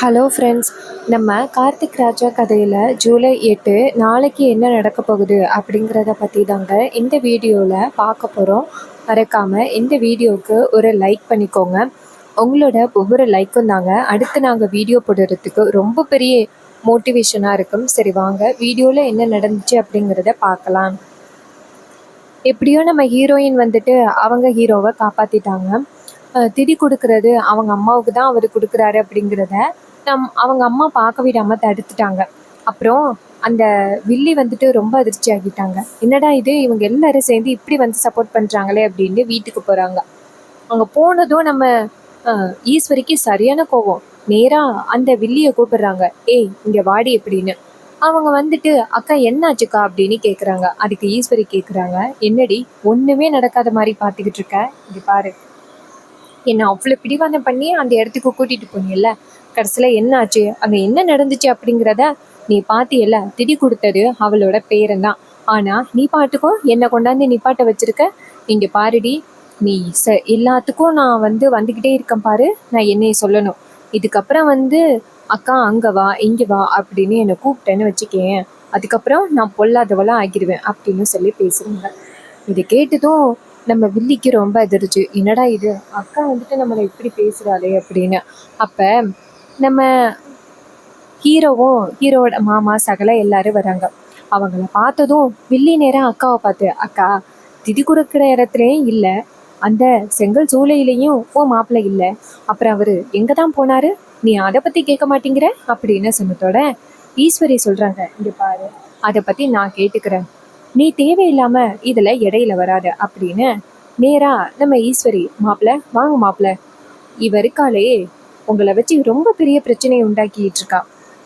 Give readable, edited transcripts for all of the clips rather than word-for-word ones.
Hello friends. நம்ம கார்த்திக் ராஜா கதையில் ஜூலை 8 நாளைக்கு என்ன நடக்க போகுது அப்படிங்கிறத பற்றி தாங்க இந்த வீடியோவில் பார்க்க போகிறோம். மறக்காமல் இந்த வீடியோவுக்கு ஒரு லைக் பண்ணிக்கோங்க. உங்களோட ஒவ்வொரு லைக்கும் தாங்க அடுத்து நாங்கள் வீடியோ போடுறதுக்கு ரொம்ப பெரிய மோட்டிவேஷனாக இருக்கும். சரி வாங்க வீடியோவில் என்ன நடந்துச்சு அப்படிங்கிறத பார்க்கலாம். எப்படியோ நம்ம ஹீரோயின் வந்துட்டு அவங்க ஹீரோவை காப்பாற்றிட்டாங்க. திதி கொடுக்கறது அவங்க அம்மாவுக்கு தான் அவர் கொடுக்குறாரு அப்படிங்கிறத அவங்க அம்மா பார்க்க விடாமல் தடுத்துட்டாங்க. அப்புறம் அந்த வில்லி வந்துட்டு ரொம்ப அதிர்ச்சி ஆகிட்டாங்க. என்னடா இது, இவங்க எல்லாரும் சேர்ந்து இப்படி வந்து சப்போர்ட் பண்ணுறாங்களே அப்படின்னு வீட்டுக்கு போகிறாங்க. அங்கே போனதும் நம்ம ஈஸ்வரிக்கு சரியான கோவம். நேராக அந்த வில்லியை கூப்பிடுறாங்க. ஏய் இங்கே வாடி அப்படின்னு. அவங்க வந்துட்டு அக்கா என்னாச்சுக்கா அப்படின்னு கேட்குறாங்க. அதுக்கு ஈஸ்வரி கேட்குறாங்க, என்னடி ஒன்றுமே நடக்காத மாதிரி பார்த்துக்கிட்டு இருக்க, இங்கே பாரு, என்னை அவ்வளோ பிடிவாதம் பண்ணி அந்த இடத்துக்கு கூட்டிகிட்டு போனீங்கல்ல, கடைசியில் என்ன ஆச்சு, அங்கே என்ன நடந்துச்சு அப்படிங்கிறத நீ பார்த்தியல்ல. திடி கொடுத்தது அவளோட பேரன் தான். ஆனால் நீ பாட்டுக்கும் என்னை கொண்டாந்து நிப்பாட்ட வச்சிருக்க. இங்கே பாருடி, நீ எல்லாத்துக்கும் நான் வந்துக்கிட்டே இருக்கேன் பாரு, நான் என்னைய சொல்லணும். இதுக்கப்புறம் அக்கா அங்கே வா இங்கே வா அப்படின்னு என்னை கூப்பிட்டேன்னு வச்சுக்கேன், அதுக்கப்புறம் நான் பொல்லாதவளாக ஆகிடுவேன் அப்படின்னு சொல்லி பேசுகிறாங்க. இது கேட்டதும் நம்ம வில்லிக்கு ரொம்ப அதிர்ச்சி. என்னடா இது, அக்கா வந்துட்டு நம்மளை இப்படி பேசுகிறாளே அப்படின்னு. அப்போ நம்ம ஹீரோவோட மாமா சகல எல்லாரும் வராங்க. அவங்கள பார்த்ததும் வில்லி நேரம் அக்காவை பார்த்து, அக்கா திதி கொடுக்குற இடத்துலையும் இல்லை, அந்த செங்கல் சூளையிலையும் மாப்பிள்ளை இல்லை, அப்புறம் அவர் எங்கே தான் போனாரு, நீ அதை பற்றி கேட்க மாட்டேங்கிற அப்படின்னு சொன்னதோட ஈஸ்வரி சொல்கிறாங்க, இங்கே பாரு, அதை பற்றி நான் கேட்டுக்கிறேன், நீ தேவையில்லாமல் இதில் இடையில வராது அப்படின்னு நேராக நம்ம ஈஸ்வரி, மாப்பிள்ள வாங்க மாப்பிள்ள, இவருக்காலே உங்களை வச்சு ரொம்ப பெரிய பிரச்சனையை உண்டாக்கிட்டு இருக்கா,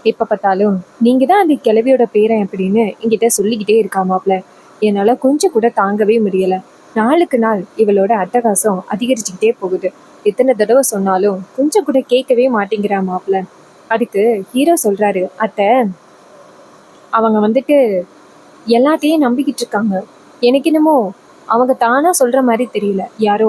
எப்போ பார்த்தாலும் நீங்கள் தான் அந்த கிழவியோட பேரன் அப்படின்னு என்கிட்ட சொல்லிக்கிட்டே இருக்கா மாப்பிள்ள, என்னால் கொஞ்சம் கூட தாங்கவே முடியலை, நாளுக்கு நாள் இவளோட அட்டகாசம் அதிகரிச்சுக்கிட்டே போகுது, எத்தனை தடவை சொன்னாலும் கொஞ்சம் கூட கேட்கவே மாட்டேங்கிறா மாப்பிள்ள. அதுக்கு ஹீரோ சொல்கிறாரு, அத்தை அவங்க எல்லாத்தையும் நம்பிக்கிட்டு இருக்காங்க, எனக்கு என்னமோ அவங்க தானாக சொல்கிற மாதிரி தெரியல, யாரோ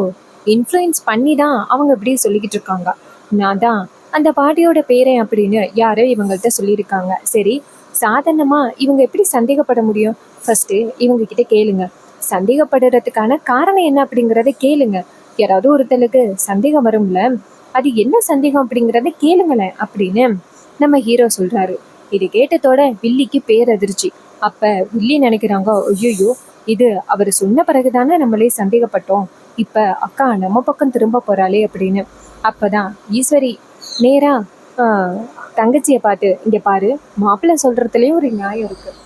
இன்ஃப்ளூயன்ஸ் பண்ணி தான் அவங்க இப்படி சொல்லிக்கிட்டு இருக்காங்க, நான் தான் அந்த பாட்டியோட பேரன் அப்படின்னு யாரோ இவங்கள்ட்ட சொல்லியிருக்காங்க. சரி, சாதாரணமாக இவங்க எப்படி சந்தேகப்பட முடியும், ஃபஸ்ட்டு இவங்கக்கிட்ட கேளுங்க, சந்தேகப்படுறதுக்கான காரணம் என்ன அப்படிங்கிறத கேளுங்க, யாராவது ஒருத்தருக்கு சந்தேகம் வரும்ல, அது என்ன சந்தேகம் அப்படிங்கிறத கேளுங்களேன் அப்படின்னு நம்ம ஹீரோ சொல்கிறாரு. இது கேட்டதோட வில்லிக்கு பேரதிர்ச்சி. அப்போ வில்லி நினைக்கிறாங்க, ஐயோ இது அவர் சொன்ன பிறகுதானே நம்மளே சந்தேகப்பட்டோம், இப்போ அக்கா நம்ம பக்கம் திரும்ப போகிறாளே அப்படின்னு. அப்போ தான் ஈஸ்வரி நேராக தங்கச்சியை பார்த்து, இங்கே பாரு, மாப்பிள்ளை சொல்கிறதுலேயும் ஒரு நியாயம் இருக்குது,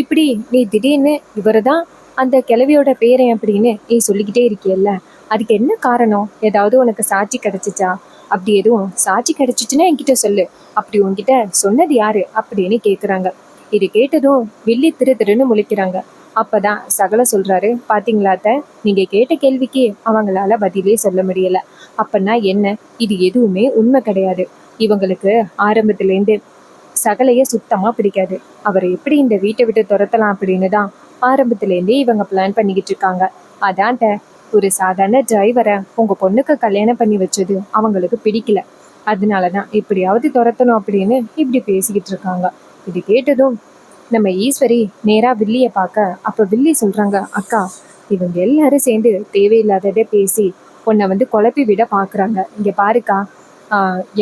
இப்படி நீ திடீர்னு இவர் தான் அந்த கிழவியோட பேரன் அப்படின்னு நீ சொல்லிக்கிட்டே இருக்கியல்ல, அதுக்கு என்ன காரணம், ஏதாவது உனக்கு சாட்சி கிடச்சிச்சா, அப்படி எதுவும் சாட்சி கிடச்சிச்சுன்னா என்கிட்ட சொல்லு, அப்படி உன்கிட்ட சொன்னது யாரு அப்படின்னு கேட்குறாங்க. இது கேட்டதும் வில்லி திருன்னு முழிக்கிறாங்க. அப்போதான் சகல சொல்கிறாரு, பார்த்தீங்களாத்த, நீங்கள் கேட்ட கேள்விக்கு அவங்களால பதிலே சொல்ல முடியலை, அப்படின்னா என்ன, இது எதுவுமே உண்மை கிடையாது, இவங்களுக்கு ஆரம்பத்துலேருந்து சகலையே சுத்தமாக பிடிக்காது, அவரை எப்படி இந்த வீட்டை விட்டு துரத்தலாம் அப்படின்னு தான் ஆரம்பத்துலேருந்தே இவங்க பிளான் பண்ணிக்கிட்டு இருக்காங்க, அதான் ஒரு சாதாரண டிரைவரை உங்கள் பொண்ணுக்கு கல்யாணம் பண்ணி வச்சது அவங்களுக்கு பிடிக்கல, அதனால தான் எப்படியாவது துரத்தணும் அப்படின்னு இப்படி பேசிக்கிட்டு இருக்காங்க. இது கேட்டதும் நம்ம ஈஸ்வரி நேராக வில்லியை பார்க்க, அப்போ வில்லி சொல்கிறாங்க, அக்கா இவங்க எல்லாரும் சேர்ந்து தேவையில்லாததை பேசி உன்னை குழப்பி விட பார்க்குறாங்க, இங்கே பாருக்கா,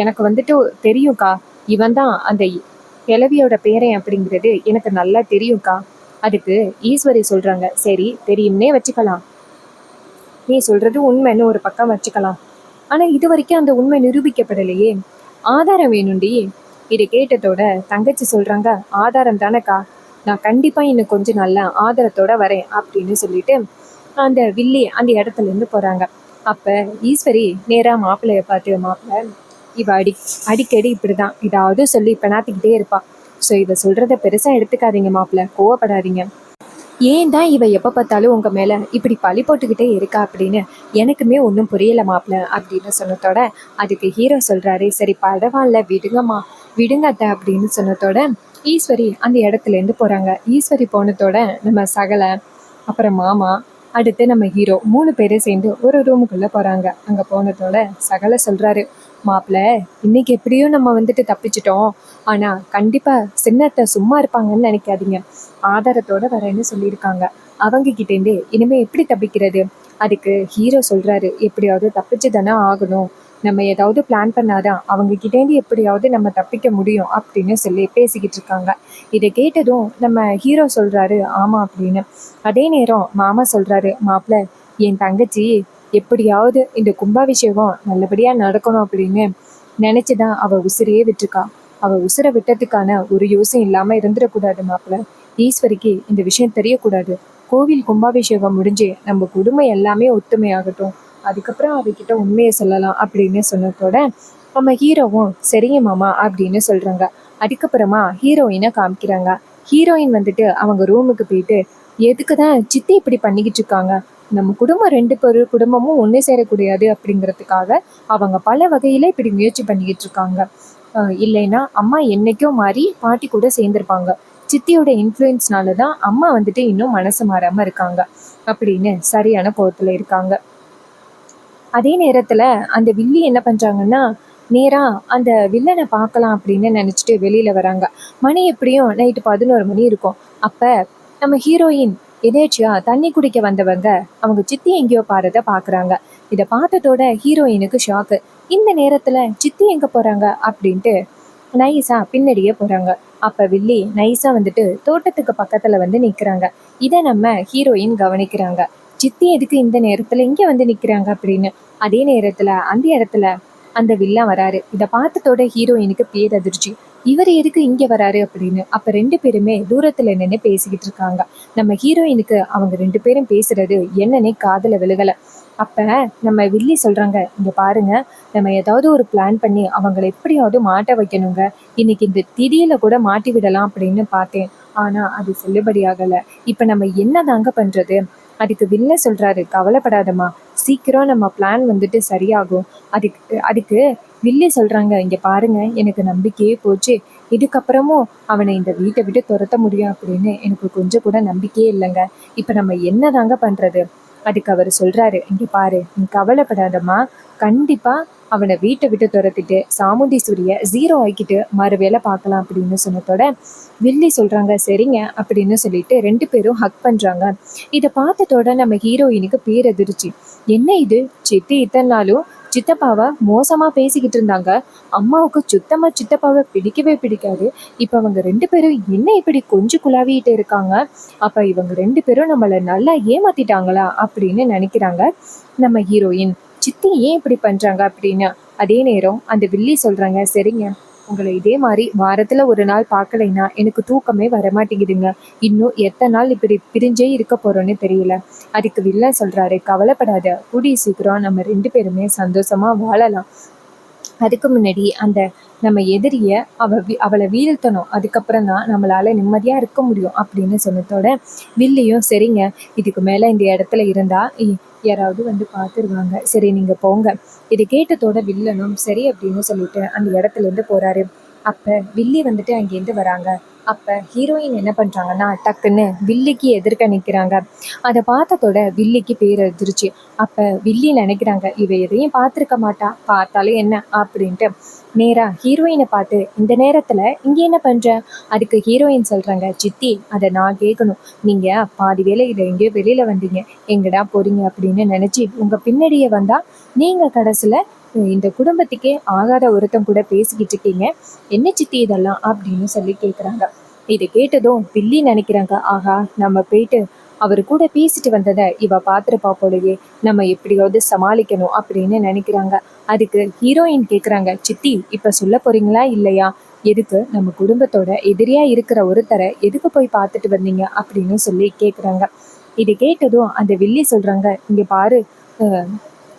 எனக்கு தெரியும்க்கா, இவன் தான் அந்த கிழவியோட பேரன் அப்படிங்கிறது எனக்கு நல்லா தெரியும்க்கா. அதுக்கு ஈஸ்வரி சொல்கிறாங்க, சரி தெரியும்னே வச்சுக்கலாம், நீ சொல்கிறது உண்மைன்னு ஒரு பக்கம் வச்சுக்கலாம், ஆனால் இது வரைக்கும் அந்த உண்மை நிரூபிக்கப்படலையே, ஆதாரம் வேணுண்டி. இதை கேட்டதோட தங்கச்சி சொல்கிறாங்க, ஆதாரம் தானேக்கா, நான் கண்டிப்பாக இன்னும் கொஞ்சம் நல்ல ஆதாரத்தோடு வரேன் அப்படின்னு சொல்லிட்டு அந்த வில்லி அந்த இடத்துலேருந்து போகிறாங்க. அப்போ ஈஸ்வரி நேராக மாப்பிள்ளையை பார்த்து, மாப்பிள்ளை இவ அடிக்கடி இப்படி தான் ஏதாவது சொல்லி பெணாத்திக்கிட்டே இருப்பாள், ஸோ இவ சொல்கிறத பெருசாக எடுத்துக்காதீங்க மாப்பிள்ளை, கோவப்படாதீங்க, ஏன் தான் இவ எப்போ பார்த்தாலும் உங்கள் மேலே இப்படி பழி போட்டுக்கிட்டே இருக்கா அப்படின்னு எனக்குமே ஒன்றும் புரியலை மாப்பிள்ள அப்படின்னு சொன்னதோட அதுக்கு ஹீரோ சொல்கிறாரு, சரி பரவாயில்ல விடுங்கம்மா விடுங்க அத்தை அப்படின்னு சொன்னதோட ஈஸ்வரி அந்த இடத்துலேருந்து போகிறாங்க. ஈஸ்வரி போனதோட நம்ம சகலை, அப்புறம் மாமா, அடுத்து நம்ம ஹீரோ 3 பேரும் சேர்ந்து ஒரு ரூமுக்குள்ளே போகிறாங்க. அங்கே போனதோட சகலை சொல்கிறாரு, மாப்பிள்ள, இன்னைக்கு எப்படியோ நம்ம வந்துட்டு தப்பிச்சிட்டோம். ஆனா கண்டிப்பா சின்னத்தை சும்மா இருப்பாங்கன்னு நினைக்காதீங்க. ஆதாரத்தோட வரேன்னு சொல்லியிருக்காங்க. அவங்க கிட்டேருந்து இனிமே எப்படி தப்பிக்கிறது? அதுக்கு ஹீரோ சொல்றாரு, எப்படியாவது தப்பிச்சு தானே ஆகணும். நம்ம ஏதாவது பிளான் பண்ணாதான் அவங்க கிட்டேருந்து எப்படியாவது நம்ம தப்பிக்க முடியும் அப்படின்னு சொல்லி பேசிக்கிட்டு இருக்காங்க. இதை கேட்டதும் நம்ம ஹீரோ சொல்றாரு ஆமா அப்படின்னு. அதே நேரம் மாமா சொல்றாரு, மாப்பிள்ள, என் தங்கச்சி எப்படியாவது இந்த கும்பாபிஷேகம் நல்லபடியா நடக்கணும் அப்படின்னு நினைச்சுதான் அவ உசிரையே விட்டுருக்கா. அவ உசிரை விட்டதுக்கான ஒரு யோசனை இல்லாம இருந்துடக்கூடாது மாப்பிள்ள. ஈஸ்வரிக்கு இந்த விஷயம் தெரியக்கூடாது. கோவில் கும்பாபிஷேகம் முடிஞ்சு நம்ம குடும்பம் எல்லாமே ஒத்துமையாகட்டும். அதுக்கப்புறம் அவகிட்ட உண்மையை சொல்லலாம் அப்படின்னு சொன்னதோட நம்ம ஹீரோவும் சரிங்க மாமா அப்படின்னு சொல்றாங்க. அதுக்கப்புறமா ஹீரோயினை காமிக்கிறாங்க. ஹீரோயின் வந்துட்டு அவங்க ரூமுக்கு போயிட்டு, எதுக்கு தான் சித்தி இப்படி பண்ணிக்கிட்டு இருக்காங்க, நம்ம குடும்பம் ரெண்டு பேரு குடும்பமும் ஒன்று சேரக்கூடாது அப்படிங்கிறதுக்காக அவங்க பல வகையில இப்படி முயற்சி பண்ணிக்கிட்டு இருக்காங்க. இல்லைன்னா அம்மா என்னைக்கோ மாறி பாட்டி கூட சேர்ந்திருப்பாங்க. சித்தியோட இன்ஃப்ளூயன்ஸ்னால தான் அம்மா வந்துட்டு இன்னும் மனசு மாறாம இருக்காங்க அப்படின்னு சரியான கோவத்துல இருக்காங்க. அதே நேரத்துல அந்த வில்லி என்ன பண்றாங்கன்னா, நேரா அந்த வில்லனை பார்க்கலாம் அப்படின்னு நினைச்சிட்டு வெளியில வராங்க. மணி எப்படியும் நைட்டு 11 மணி இருக்கும். அப்ப நம்ம ஹீரோயின் எதேச்சியா தண்ணி குடிக்க வந்தவங்க அவங்க சித்தி எங்கேயோ பாரத பாக்குறாங்க. இதை பார்த்ததோட ஹீரோயினுக்கு ஷாக்கு. இந்த நேரத்துல சித்தி எங்க போறாங்க அப்படின்ட்டு நைஸா பின்னாடியே போறாங்க. அப்ப வில்லி நைஸா வந்துட்டு தோட்டத்துக்கு பக்கத்துல வந்து நிக்கிறாங்க. இதை நம்ம ஹீரோயின் கவனிக்கிறாங்க. சித்தி எதுக்கு இந்த நேரத்துல இங்க வந்து நிக்கிறாங்க அப்படின்னு. அதே நேரத்துல அந்த இடத்துல அந்த வில்லன் வராரு. இதை பார்த்ததோட ஹீரோயினுக்கு பேரதிர்ச்சி. இவர் எதுக்கு இங்க வராரு அப்படின்னு. அப்ப ரெண்டு பேருமே தூரத்துல நின்று பேசிக்கிட்டு இருக்காங்க. நம்ம ஹீரோயினுக்கு அவங்க ரெண்டு பேரும் பேசுறது என்னன்னே காதுல விழுகல. அப்ப நம்ம வில்லி சொல்றாங்க, இங்க பாருங்க, நம்ம ஏதாவது ஒரு பிளான் பண்ணி அவங்களை எப்படியாவது மாட்ட வைக்கணுங்க. இன்னைக்கு இந்த திடீர்ல கூட மாட்டி விடலாம் அப்படின்னு பார்த்தேன். ஆனா அது செல்லுபடியாகல. இப்ப நம்ம என்னதாங்க பண்றது? அதுக்கு வில்ல சொல்றாரு, கவலைப்படாதம்மா, சீக்கிரம் நம்ம பிளான் வந்துட்டு சரியாகும். அதுக்கு அதுக்கு வில்லி சொல்றாங்க, இங்க பாருங்க, எனக்கு நம்பிக்கையே போச்சு. இதுக்கப்புறமும் அவனை இந்த வீட்டை விட்டு துரத்த முடியும் அப்படின்னு எனக்கு கொஞ்சம் கூட நம்பிக்கையே இல்லைங்க. இப்ப நம்ம என்னதாங்க பண்றது? அதுக்கு அவர் சொல்றாரு, இங்க பாரு, நீ கவலைப்படாதம்மா, கண்டிப்பா அவனை வீட்டை விட்டு துரத்திட்டு சாமுண்டீஸ்வரிய 0 ஆக்கிட்டு மறு வேலை பார்க்கலாம் அப்படின்னு சொன்னதோட வில்லி சொல்றாங்க சரிங்க அப்படின்னு சொல்லிட்டு ரெண்டு பேரும் ஹக் பண்றாங்க. இதை பார்த்ததோட நம்ம ஹீரோயினுக்கு பேரதிர்ச்சி. என்ன இது, சித்தி இத்தனை நாளும் சித்தப்பாவை மோசமா பேசிக்கிட்டு இருந்தாங்க. அம்மாவுக்கு சுத்தமா சித்தப்பாவை பிடிக்கவே பிடிக்காது. இப்ப அவங்க ரெண்டு பேரும் என்ன இப்படி கொஞ்சம் குழாவிட்டு இருக்காங்க? அப்ப இவங்க ரெண்டு பேரும் நம்மள நல்லா ஏமாத்திட்டாங்களா அப்படின்னு நினைக்கிறாங்க நம்ம ஹீரோயின். சித்தி ஏன் இப்படி பண்றாங்க அப்படின்னு. அதே நேரம் அந்த வில்லி சொல்றாங்க, சரிங்க, உங்களை இதே மாதிரி வாரத்துல ஒரு நாள் பார்க்கலைன்னா எனக்கு தூக்கமே வரமாட்டேங்குதுங்க. இன்னும் எத்தனை நாள் இப்படி பிரிஞ்சே இருக்க போறோன்னு தெரியல. அதுக்கு வில்லன் சொல்றாரு, கவலைப்படாத, கூடிய சீக்கிரம் நம்ம ரெண்டு பேருமே சந்தோஷமா வாழலாம். அதுக்கு முன்னாடி அந்த நம்ம எதிரிய அவளை வீழ்த்தணும். அதுக்கப்புறம் தான் நம்மளால நிம்மதியா இருக்க முடியும் அப்படின்னு சொன்னதோட வில்லியும் சரிங்க, இதுக்கு மேல இந்த இடத்துல இருந்தா யாராவது வந்து பார்த்துருவாங்க, சரி நீங்க போங்க. இதை கேட்டதோட வில்லனும் சரி அப்படின்னு சொல்லிட்டு அந்த இடத்துல இருந்து போறாரு. அப்ப வில்லி வந்துட்டு அங்கேருந்து வராங்க. அப்ப ஹீரோயின் என்ன பண்றாங்கன்னா டக்குன்னு வில்லிக்கு எதிர்க்க நிக்கிறாங்க. அதை பார்த்ததோட வில்லிக்கு பேரதிர்ச்சி. அப்ப வில்லி நினைக்கிறாங்க, இவ எதையும் பார்த்துருக்க மாட்டா, பார்த்தாலும் என்ன அப்படின்ட்டு நேரா ஹீரோயினை பார்த்து, இந்த நேரத்துல இங்க என்ன பண்ற? அதுக்கு ஹீரோயின் சொல்றாங்க, சித்தி, அதை நான் கேட்கணும். நீங்க பாதி வேலையில எங்கேயோ வெளியில வந்தீங்க, எங்கடா போறீங்க அப்படின்னு நினைச்சு உங்க பின்னாடியே வந்தா நீங்க கடைசியில இந்த குடும்பத்துக்கே ஆகாத ஒருத்தன் கூட பேசிக்கிட்டு இருக்கீங்க. என்ன சித்தி இதெல்லாம் அப்படின்னு சொல்லி கேட்குறாங்க. இதை கேட்டதும் வில்லி நினைக்கிறாங்க, ஆகா, நம்ம போயிட்டு அவர் கூட பேசிட்டு வந்ததை இவ பார்த்துருப்பா போலயே, நம்ம எப்படியாவது சமாளிக்கணும் அப்படின்னு நினைக்கிறாங்க. அதுக்கு ஹீரோயின் கேட்குறாங்க, சித்தி இப்போ சொல்ல போறீங்களா இல்லையா? எதுக்கு நம்ம குடும்பத்தோட எதிரியா இருக்கிற ஒருத்தரை எதுக்கு போய் பார்த்துட்டு வந்தீங்க அப்படின்னு சொல்லி கேட்குறாங்க. இதை கேட்டதும் அந்த வில்லி சொல்றாங்க,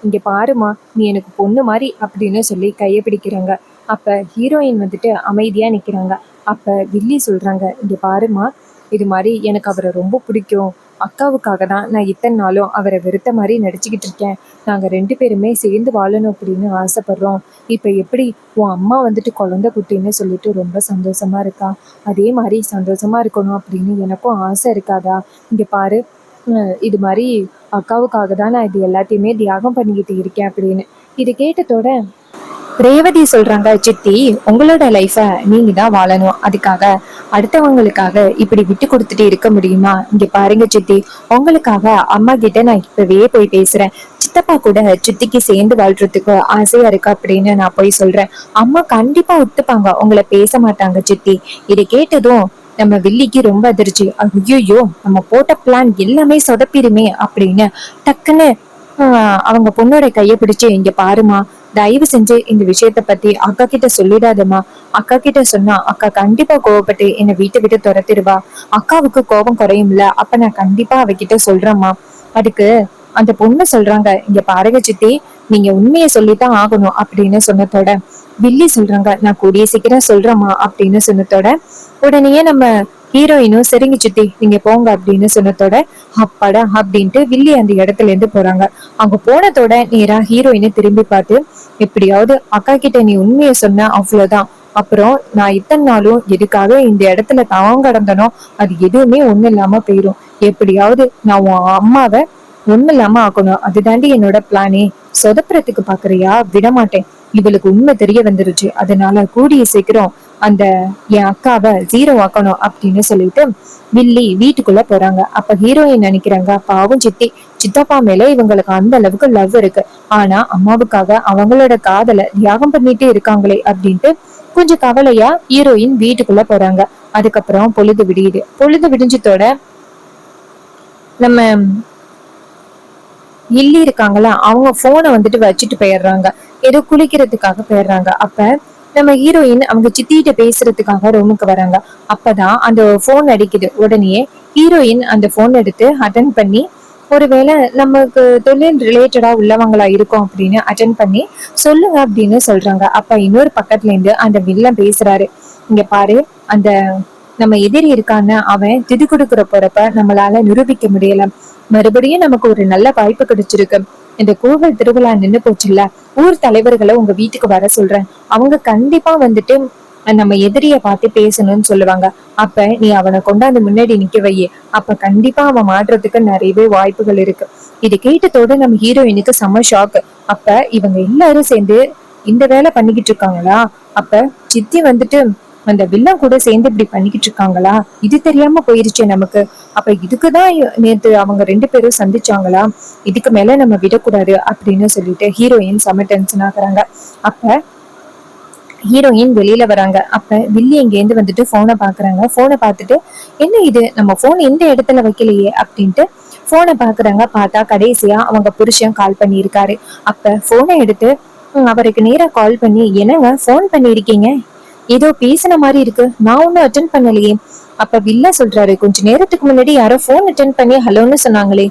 இங்க பாருமா, நீ எனக்கு பொண்ணு மாதிரி அப்படின்னு சொல்லி கையை பிடிக்கிறாங்க. அப்ப ஹீரோயின் வந்துட்டு அமைதியா நிக்கிறாங்க. அப்ப வில்லி சொல்றாங்க, இங்க பாருமா, இது மாதிரி எனக்கு அவரை ரொம்ப பிடிக்கும். அக்காவுக்காக தான் நான் இத்தனை நாளும் அவரை வெறுத்த மாதிரி நடிச்சுக்கிட்டு இருக்கேன். நாங்கள் ரெண்டு பேருமே சேர்ந்து வாழணும் அப்படின்னு ஆசைப்படுறோம். இப்போ எப்படி உன் அம்மா வந்துட்டு குழந்தை குட்டின்னு சொல்லிட்டு ரொம்ப சந்தோஷமா இருக்கா, அதே மாதிரி சந்தோஷமா இருக்கணும் அப்படின்னு எனக்கும் ஆசை இருக்காதா? இங்கே பாரு, இது மாதிரி அக்காவுக்காக தான் நான் இது எல்லாத்தையுமே தியாகம் பண்ணிக்கிட்டு இருக்கேன் அப்படின்னு. இது கேட்டதோட ரேவதி சொல்றாங்க, சித்தி உங்களோட லைஃப நீங்க தான் வாழணும், அதுக்காக அடுத்தவங்களுக்காக இப்படி விட்டு கொடுத்துட்டு இருக்க முடியுமா? இங்க பாருங்க சித்தி, உங்களுக்காக அம்மா கிட்ட நான் இப்பவே போய் பேசுறேன். சித்தப்பா கூட சித்திக்கு சேர்ந்து வாழ்றதுக்கு ஆசையா இருக்கு அப்படின்னு நான் போய் சொல்றேன். அம்மா கண்டிப்பா ஒத்துப்பாங்க, உங்களை பேச மாட்டாங்க சித்தி. இதை கேட்டதும் நம்ம வில்லிக்கு ரொம்ப அதிர்ச்சி. ஐயோ, நம்ம போட்ட பிளான் எல்லாமே சொதப்பிடுமே அப்படின்னு டக்குன்னு அவங்க பொண்ணோட கைய பிடிச்சு, இங்க பாருமா, தயவு செஞ்சு இந்த விஷயத்த பத்தி அக்கா கிட்ட சொல்லிடாதம்மா. அக்கா கிட்ட சொன்னா அக்கா கண்டிப்பா கோவப்பட்டு என்னை வீட்டை விட்டு துரத்திடுவா. அக்காவுக்கு கோபம் குறையும்ல, அப்ப நான் கண்டிப்பா அவகிட்ட சொல்றேம்மா. அதுக்கு அந்த பொண்ணு சொல்றாங்க, இங்க பாருங்க சித்தி, நீங்க உண்மையை சொல்லித்தான் ஆகணும் அப்படின்னு சொன்னதோட வில்லி சொல்றாங்க, நான் கூடிய சீக்கிரம் சொல்றேம்மா அப்படின்னு சொன்னதோட உடனே நம்ம ஹீரோயினும் சரிங்க சித்தி நீங்க போங்க அப்படின்னு சொன்னதோட அப்பாடா அப்படின்ட்டு வில்லி அந்த இடத்துல இருந்து போறாங்க. அங்க போனதோட நேரா ஹீரோயினை திரும்பி பார்த்து, எப்படியாவது அக்கா கிட்ட நீ உண்மையை சொன்ன அவ்வளவுதான், அப்புறம் நான் இத்தனை நாளும் எதுக்காக இந்த இடத்துல தவம் கடந்தனோ அது எதுவுமே ஒண்ணு இல்லாம போயிரும். எப்படியாவது நான் உன் அம்மாவை ஒண்ணு இல்லாம ஆக்கணும், அதுதாண்டி என்னோட பிளானே. சொதப்புறதுக்கு பாக்குறியா? விடமாட்டேன். இவளுக்கு உண்மை தெரிய வந்துருச்சு, அதனால கூடிய சீக்கிரம் அந்த என் அக்காவை ஜீரோ ஆக்கணும் அப்படின்னு சொல்லிட்டு வில்லி வீட்டுக்குள்ள போறாங்க. அப்ப ஹீரோயின் நினைக்கிறாங்க, பாவும் சித்தி, சித்தப்பா மேல இவங்களுக்கு அந்த அளவுக்கு லவ் இருக்கு, ஆனா அம்மாவுக்காக அவங்களோட காதலை தியாகம் பண்ணிட்டே இருக்காங்களே அப்படின்ட்டு கொஞ்சம் கவலையா ஹீரோயின் வீட்டுக்குள்ள போறாங்க. அதுக்கப்புறம் பொழுது விடியுது. பொழுது விடிஞ்சதோட நம்ம இல்லி இருக்காங்களா, அவங்க போனை வந்துட்டு வச்சுட்டு போயிடுறாங்க. ஏதோ குளிக்கிறதுக்காக போயிடுறாங்க. அப்ப நம்ம ஹீரோயின் அவங்க சித்திகிட்ட பேசுறதுக்காக ரூமுக்கு வராங்க. அப்பதான் அந்த போன் அடிக்குது. உடனே ஹீரோயின் அந்த போன் எடுத்து அட்டன் பண்ணி, ஒருவேளை நமக்கு தொழில் ரிலேட்டடா உள்ளவங்களா இருக்கும் அப்படின்னு அட்டன் பண்ணி சொல்லுங்க அப்படின்னு சொல்றாங்க. அப்ப இன்னொரு பக்கத்துல இருந்து அந்த வில்லன் பேசுறாரு, இங்க பாரு, அந்த நம்ம எதிரி இருக்கான்னு அவன் திதி கொடுக்குற போறப்ப நம்மளால நிரூபிக்க முடியல. மறுபடியும் நமக்கு ஒரு நல்ல வாய்ப்பு கிடைச்சிருக்கு. இந்த கோவில் திருவிழா நின்னு போச்சுல்ல, ஊர் தலைவர்களை உங்க வீட்டுக்கு வர சொல்றேன். அவங்க கண்டிப்பா வந்துட்டு நம்ம எதிரிய பார்த்து பேசணும்னு சொல்லுவாங்க. அப்ப நீ அவனை கொண்டாந்து முன்னாடி நிக்க வையே, அப்ப கண்டிப்பா அவன் மாற்றத்துக்கு நிறையவே வாய்ப்புகள் இருக்கு. இது கேட்டதோட நம்ம ஹீரோயினுக்கு செம்ம ஷாக்கு. அப்ப இவங்க எல்லாரும் சேர்ந்து இந்த வேலை பண்ணிக்கிட்டு இருக்காங்களா? அப்ப சித்தி வந்துட்டு அந்த வில்லன் கூட சேர்ந்து இப்படி பண்ணிக்கிட்டு இருக்காங்களா? இது தெரியாம போயிருச்சு நமக்கு. அப்ப இதுக்குதான் நேத்து அவங்க ரெண்டு பேரும் சந்திச்சாங்களா? இதுக்கு மேல நம்ம விடக்கூடாது அப்படின்னு சொல்லிட்டு ஹீரோயின் செம டென்ஷன் ஆகுறாங்க. அப்ப ஹீரோயின் வெளியில வராங்க. அப்ப வில்லி இங்க இருந்து வந்துட்டு போனை பாக்குறாங்க. போனை பார்த்துட்டு, என்ன இது, நம்ம போன் இந்த இடத்துல வைக்கலையே அப்படின்ட்டு போனை பாக்குறாங்க. பார்த்தா கடைசியா அவங்க புருஷன் கால் பண்ணியிருக்காரு. அப்ப போனை எடுத்து அவருக்கு நேரா கால் பண்ணி, என்னங்க போன் பண்ணிருக்கீங்க, ஏதோ பேசின மாதிரி இருக்கு, நான் ஒன்னும் அட்டென்ட் பண்ணலையே. அப்ப வில்லா சொல்றாரு, கொஞ்ச நேரத்துக்கு முன்னாடி யாரோ போன் அட்டென்ட் பண்ணி ஹலோன்னு சொன்னாங்களே.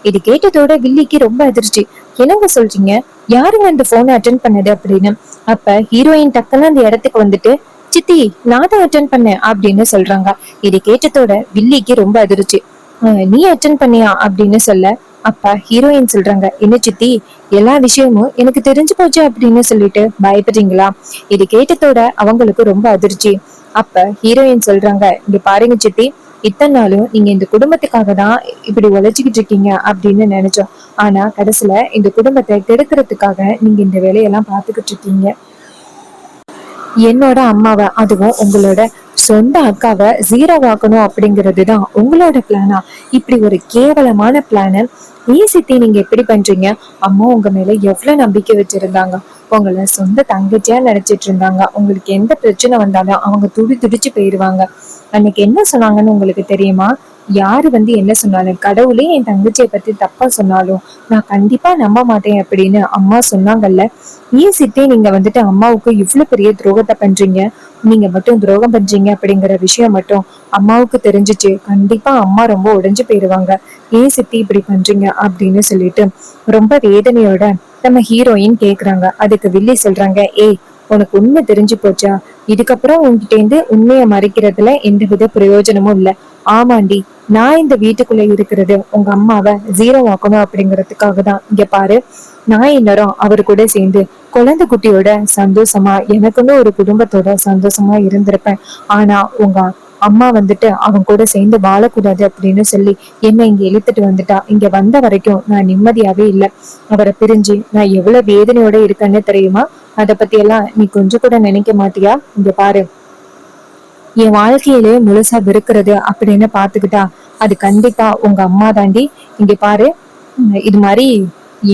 இது கேட்டதோட வில்லிக்கு ரொம்ப அதிர்ச்சி. என்னங்க சொல்றீங்க, யாருங்க அந்த போனை அட்டென்ட் பண்ணது அப்படின்னு. அப்ப ஹீரோயின் டக்குன்னு அந்த இடத்துக்கு வந்துட்டு, சித்தி நான் தான் அட்டென்ட் பண்ணேன் அப்படின்னு சொல்றாங்க. இது கேட்டதோட வில்லிக்கு ரொம்ப அதிர்ச்சி. நீ அட்டென்ட் பண்ணியா அப்படின்னு சொல்ல, அப்ப ஹீரோயின் சொல்றாங்க, என்ன சித்தி, எல்லா விஷயமும் எனக்கு தெரிஞ்சு போச்சு அப்படின்னு சொல்லிட்டு பயப்படுறீங்களா? இது கேட்டதோட அவங்களுக்கு ரொம்ப அதிர்ச்சி. அப்ப ஹீரோயின் சொல்றாங்க, இங்க பாருங்க சித்தி, இத்தனை நாளும் நீங்க இந்த குடும்பத்துக்காக தான் இப்படி உழைச்சிக்கிட்டு இருக்கீங்க அப்படின்னு நினைச்சோம். ஆனா கடைசியில இந்த குடும்பத்தை கெடுக்கிறதுக்காக நீங்க இந்த வேலையெல்லாம் பாத்துக்கிட்டு இருக்கீங்க. என்னோட அம்மாவை, அதுவும் உங்களோட சொந்த அக்காவை ஜீரோ ஆக்கணும் அப்படிங்கிறதுதான் உங்களோட பிளானா? இப்படி ஒரு கேவலமான பிளான ஏன் சித்தி நீங்க எப்படி பண்றீங்க? அம்மா உங்க மேல எவ்வளவு நம்பிக்கை வச்சிருந்தாங்க, உங்களை சொந்த தங்கச்சியா நினைச்சிட்டு இருந்தாங்க. உங்களுக்கு எந்த பிரச்சனை வந்தாலும் அவங்க துடிச்சு போயிருவாங்க. அன்னைக்கு என்ன சொன்னாங்கன்னு உங்களுக்கு தெரியுமா? யாரு வந்து என்ன சொன்னாலும், கடவுளே என் தங்கச்சியை பத்தி தப்பா சொன்னாலும் நான் கண்டிப்பா நம்ப மாட்டேன் அப்படின்னு அம்மா சொன்னாங்கல்ல. ஏன் சித்தி நீங்க வந்துட்டு அம்மாவுக்கு இவ்வளவு பெரிய துரோகத்தை பண்றீங்க? நீங்க மட்டும் துரோகம் பண்றீங்க அப்படிங்கிற விஷயம் மட்டும் அம்மாவுக்கு தெரிஞ்சிச்சு, கண்டிப்பா அம்மா ரொம்ப உடைஞ்சு போயிருவாங்க. ஏன் சித்தி இப்படி பண்றீங்க அப்படின்னு சொல்லிட்டு ரொம்ப வேதனையோட நம்ம ஹீரோயின் கேக்குறாங்க. அதுக்கு வில்லி சொல்றாங்க, ஏய் உனக்கு உண்மை தெரிஞ்சு போச்சா? இதுக்கப்புறம் உன்கிட்ட இருந்து உண்மையை மறைக்கிறதுல எந்த வித பிரயோஜனமும் இல்ல. ஆமாண்டி, நான் இந்த வீட்டுக்குள்ள இருக்கிறது உங்க அம்மாவை ஜீரோ ஆக்கணும் அப்படிங்கறதுக்காக தான். இங்க பாரு, நான் இந்நேரம் அவரு கூட சேர்ந்து குழந்தை குட்டியோட சந்தோஷமா எனக்குன்னு ஒரு குடும்பத்தோட சந்தோஷமா இருந்திருப்பேன். ஆனா உங்க அம்மா வந்துட்டு அவங்க கூட சேர்ந்து வாழக்கூடாது அப்படின்னு சொல்லி என்ன இங்க இழுத்துட்டு வந்துட்டா. இங்க வந்த வரைக்கும் நான் நிம்மதியாவே இல்லை. அவரை பிரிஞ்சு நான் எவ்வளவு வேதனையோட இருக்கேன்னு தெரியுமா? அதை பத்தி எல்லாம் நீ கொஞ்சம் கூட நினைக்க மாட்டியா? இங்க பாரு, என் வாழ்க்கையிலே முழுசா வெறுக்கிறது அப்படின்னு பாத்துக்கிட்டா அது கண்டிப்பா உங்க அம்மா தாண்டி. இங்க பாரு, இது மாதிரி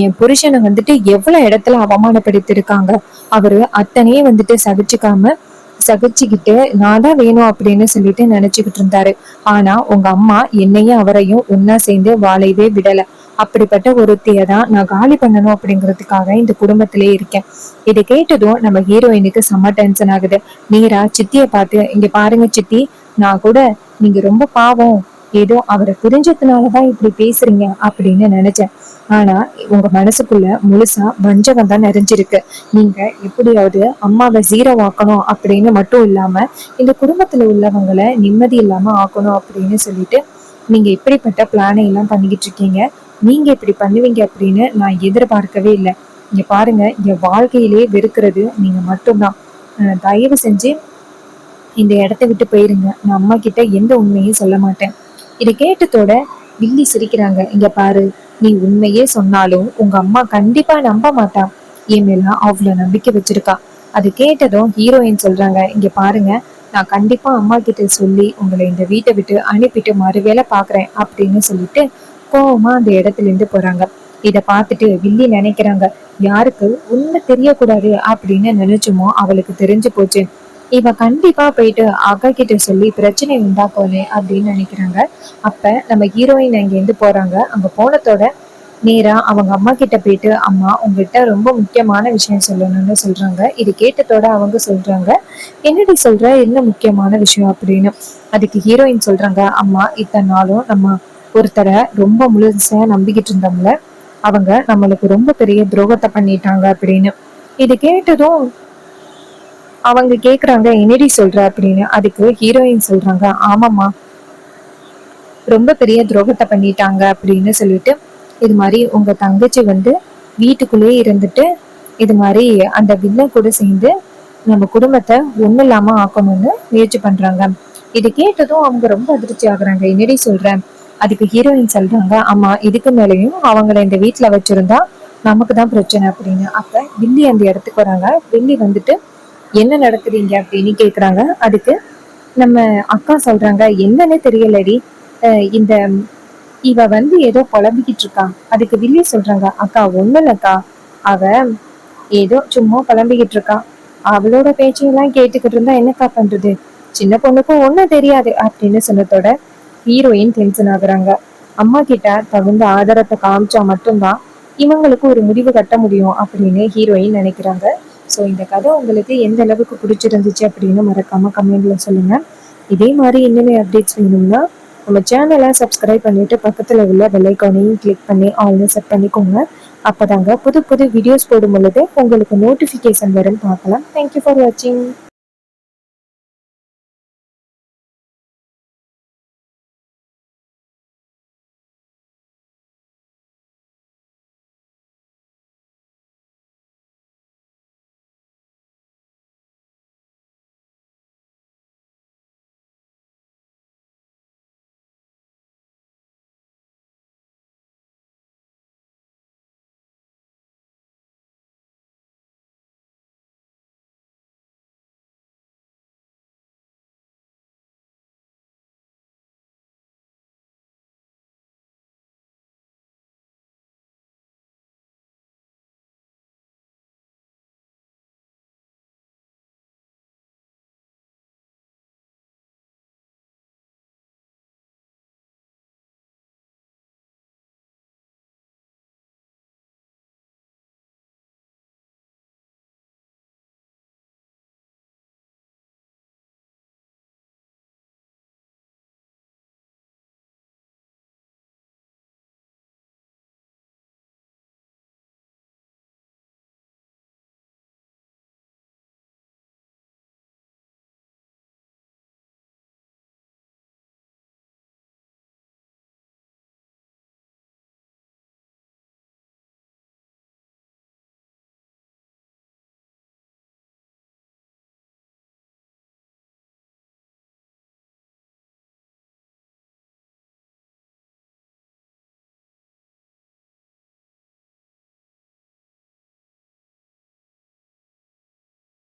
என் புருஷனை வந்துட்டு எவ்வளவு இடத்துல அவமானப்படுத்திருக்காங்க. அவரு அத்தனையே வந்துட்டு சகிச்சுக்கிட்டு நான் தான் வேணும் அப்படின்னு சொல்லிட்டு நினைச்சுக்கிட்டு இருந்தாரு. ஆனா உங்க அம்மா என்னையும் அவரையும் ஒன்னா சேர்ந்து வாழவே விடல. அப்படிப்பட்ட ஒருத்தியை தான் நான் காலி பண்ணணும் அப்படிங்கிறதுக்காக இந்த குடும்பத்திலே இருக்கேன். இதை கேட்டதும் நம்ம ஹீரோயினுக்கு செம்ம டென்ஷன் ஆகுது. நேரா சித்தியை பார்த்து, இங்க பாருங்க சித்தி, நான் கூட நீங்க ரொம்ப பாவம், ஏதோ அவரை புரிஞ்சதுனாலதான் இப்படி பேசுறீங்க அப்படின்னு நினைச்சேன். ஆனா உங்க மனசுக்குள்ள முழுசா வஞ்சகம் தான் நிறைஞ்சிருக்கு. நீங்க எப்படியாவது அம்மாவை ஜீரோ ஆக்கணும் அப்படின்னு மட்டும் இல்லாம இந்த குடும்பத்துல உள்ளவங்களை நிம்மதி இல்லாம ஆக்கணும் அப்படின்னு சொல்லிட்டு நீங்க இப்படிப்பட்ட பிளானை எல்லாம் பண்ணிக்கிட்டு இருக்கீங்க. நீங்க இப்படி பண்ணுவீங்க அப்படின்னு நான் எதிர்பார்க்கவே இல்லை. இங்க பாருங்க, என் வாழ்க்கையிலேயே வெறுக்கிறது நீங்க மட்டும்தான். தயவு செஞ்சு இந்த இடத்த விட்டு போயிருங்க. நான் அம்மா கிட்ட எந்த உண்மையும் சொல்ல மாட்டேன். இதை கேட்டதோட வில்லி சிரிக்கிறாங்க. இங்க பாரு, நீ உண்மையே சொன்னாலும் உங்க அம்மா கண்டிப்பா நம்ப மாட்டா. என் மேல அவ்வளவு நம்பிக்கை வச்சிருக்கா. அது கேட்டதும் ஹீரோயின் சொல்றாங்க, இங்க பாருங்க, நான் கண்டிப்பா அம்மா கிட்ட சொல்லி உங்களை இந்த வீட்டை விட்டு அனுப்பிட்டு மறு வேலை பாக்குறேன் அப்படின்னு சொல்லிட்டு கோவமா அந்த இடத்துல இருந்து போறாங்க. இத பார்த்துட்டு வில்லி நினைக்கிறாங்க, யாருக்கு உண்மை தெரியக்கூடாது அப்படின்னு நினைச்சுமோ அவளுக்கு தெரிஞ்சு போச்சு. இவ கண்டிப்பா போயிட்டு அக்கா கிட்ட சொல்லி பிரச்சனை உண்டாக்கோனே அப்படின்னு நினைக்கிறாங்க. அப்ப நம்ம ஹீரோயின் அங்க இருந்து போறாங்க. அங்க போனதோட நேரா அவங்க அம்மா கிட்ட போயிட்டு, அம்மா உங்ககிட்ட ரொம்ப முக்கியமான விஷயம் சொல்லணும்னு சொல்றாங்க. இது கேட்டதோட அவங்க சொல்றாங்க, என்னடி சொல்ற, என்ன முக்கியமான விஷயம் அப்படின்னு. அதுக்கு ஹீரோயின் சொல்றாங்க, அம்மா இத்தனை நாளும் நம்ம ஒருத்தரை ரொம்ப முழுசா நம்பிக்கிட்டு இருந்தோம்ல, அவங்க நம்மளுக்கு ரொம்ப பெரிய துரோகத்தை பண்ணிட்டாங்க அப்படின்னு. இது கேட்டதும் அவங்க கேக்குறாங்க, என்னடி சொல்ற அப்படின்னு. அதுக்கு ஹீரோயின் சொல்றாங்க, ஆமாம்மா, ரொம்ப பெரிய துரோகத்தை பண்ணிட்டாங்க அப்படின்னு சொல்லிட்டு, இது மாதிரி உங்க தங்கச்சி வந்து வீட்டுக்குள்ளேயே இருந்துட்டு இது மாதிரி அந்த வில்லன் கூட சேர்ந்து நம்ம குடும்பத்தை ஒண்ணு இல்லாம ஆக்கணும்னு முயற்சி பண்றாங்க. இது கேட்டதும் அவங்க ரொம்ப அதிர்ச்சி ஆகுறாங்க. என்னடி சொல்றேன். அதுக்கு ஹீரோயின் சொல்றாங்க, ஆமா, இதுக்கு மேலேயும் அவங்கள இந்த வீட்டுல வச்சிருந்தா நமக்கு தான் பிரச்சனை அப்படின்னு. அப்ப வில்லி அந்த இடத்துக்கு வராங்க. வில்லி வந்துட்டு என்ன நடக்குதுங்க அப்படின்னு கேக்குறாங்க. அதுக்கு நம்ம அக்கா சொல்றாங்க, என்னன்னு தெரியலடி, இந்த இவ வந்து ஏதோ புலம்பிக்கிட்டு இருக்கா. அதுக்கு வில்லி சொல்றாங்க, அக்கா ஒண்ணு இல்லக்கா, அவ ஏதோ சும்மா புலம்பிக்கிட்டு இருக்கா. அவளோட பேச்சையெல்லாம் கேட்டுக்கிட்டு இருந்தா என்னக்கா பண்றது, சின்ன பொண்ணுக்கும் ஒண்ணும் தெரியாது அப்படின்னு சொன்னதோட ஹீரோயின் டென்ஷன் ஆகுறாங்க. அம்மா கிட்ட தகுந்த ஆதாரத்தை காமிச்சா மட்டும்தான் இவங்களுக்கு ஒரு முடிவு கட்ட முடியும் அப்படின்னு ஹீரோயின் நினைக்கிறாங்க. ஸோ இந்த கதை உங்களுக்கு எந்த அளவுக்கு பிடிச்சிருந்துச்சு அப்படின்னு மறக்காம கமெண்ட்ல சொல்லுங்க. இதே மாதிரி இன்னுமே அப்டேட்ஸ் வேணும்னா நம்ம சேனலை சப்ஸ்கிரைப் பண்ணிட்டு பக்கத்துல உள்ள பெல் ஐக்கானையும் கிளிக் பண்ணி ஆல்னு செட் பண்ணிக்கோங்க. அப்பதாங்க புது புது வீடியோஸ் போடும் பொழுது உங்களுக்கு நோட்டிஃபிகேஷன் வரும் பார்க்கலாம். தேங்க்யூ ஃபார் வாட்சிங்.